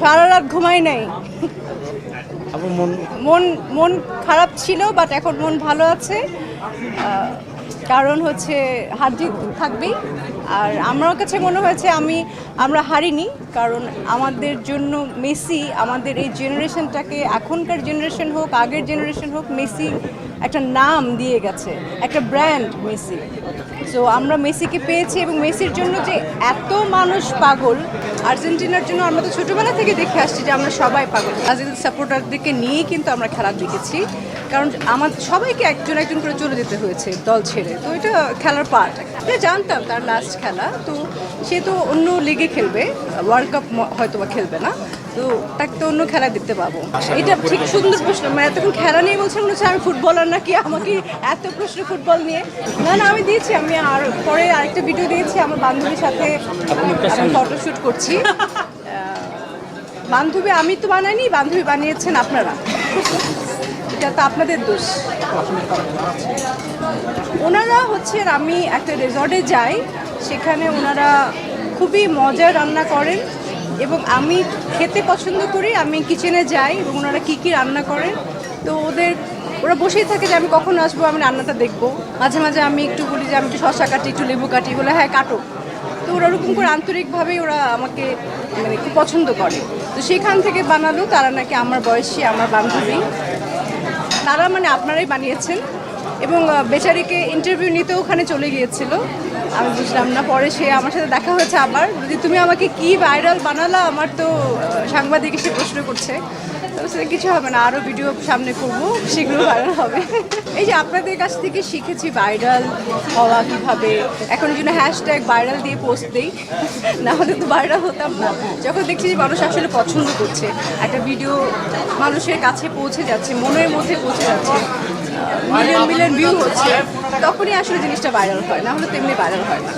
সারা রাত ঘুমাই নাই। মন মন মন খারাপ ছিল, বাট এখন মন ভালো আছে। কারণ হচ্ছে হার জিত থাকবেই। আর আমার কাছে মনে হয়েছে আমরা হারিনি, কারণ আমাদের জন্য মেসি আমাদের এই জেনারেশনটাকে, এখনকার জেনারেশন হোক আগের জেনারেশন হোক, মেসি একটা নাম দিয়ে গেছে, একটা ব্র্যান্ড মেসি। সো আমরা মেসিকে পেয়েছি, এবং মেসির জন্য যে এত মানুষ পাগল, আর্জেন্টিনার জন্য আমরা তো ছোটোবেলা থেকে দেখে আসছি যে আমরা সবাই পাগল। ব্রাজিল সাপোর্টারদেরকে নিয়েই কিন্তু আমরা খেলা দেখেছি, কারণ আমাদের সবাইকে একজন একজন করে চলে যেতে হয়েছে দল ছেড়ে। তো এটা খেলার পার্ট। এটা জানতাম তার লাস্ট খেলা, তো সে তো অন্য লিগে খেলবে, ওয়ার্ল্ড কাপ হয়তো বা খেলবে না, তো তাকে তো অন্য খেলা দেখতে পাবো। এটা ঠিক সুন্দর প্রশ্ন। মানে এতক্ষণ খেলা নিয়ে বলছেন, মনে হচ্ছে আমি ফুটবলার নাকি, আমাকে এত প্রশ্ন ফুটবল নিয়ে। না না, আমি দিয়েছি, আমি আর পরে আরেকটা ভিডিও দিয়েছি আমার বান্ধবীর সাথে, আমি ফটোশ্যুট করছি। বান্ধবী আমি তো বানাইনি, বান্ধবী বানিয়েছেন আপনারা, এটা তো আপনাদের দোষ। ওনারা হচ্ছেন, আমি একটা রিসর্টে যাই, সেখানে ওনারা খুবই মজার রান্না করেন এবং আমি খেতে পছন্দ করি। আমি কিচেনে যাই এবং ওনারা কী কী রান্না করেন, তো ওরা বসেই থাকে যে আমি কখন আসবো, আমি রান্নাটা দেখবো। মাঝে মাঝে আমি একটু বলি যে আমি একটু শসা কাটি, একটু লেবু কাটি, বলে হ্যাঁ কাটো। তো ওরা ওরকম করে আন্তরিকভাবেই ওরা আমাকে মানে খুব পছন্দ করে। তো সেখান থেকে বানালো, তারা নাকি আমার বয়সী, আমার বান্ধবী, তারা মানে আপনারাই বানিয়েছেন। এবং বেচারিকে ইন্টারভিউ নিতে ওখানে চলে গিয়েছিল, আমি বুঝলাম না। পরে সে আমার সাথে দেখা হয়েছে আবার, যদি তুমি আমাকে কি ভাইরাল বানালা, আমার তো সাংবাদিক এসে প্রশ্ন করছে। তো সেটা কিছু হবে না, আরও ভিডিও সামনে করবো, সেগুলো ভাইরাল হবে। এই যে আপনাদের কাছ থেকে শিখেছি ভাইরাল হওয়া কীভাবে। এখন এই জন্য হ্যাশট্যাগ ভাইরাল দিয়ে পোস্ট দিই, না হলে তো ভাইরাল হতাম না। যখন দেখছি যে মানুষ আসলে পছন্দ করছে, একটা ভিডিও মানুষের কাছে পৌঁছে যাচ্ছে, মনের মধ্যে পৌঁছে যাচ্ছে, মিলিয়ন মিলিয়ন ভিউ হচ্ছে, তখনই আসলে জিনিসটা ভাইরাল হয়, না হলে তেমনি ভাইরাল হয় না।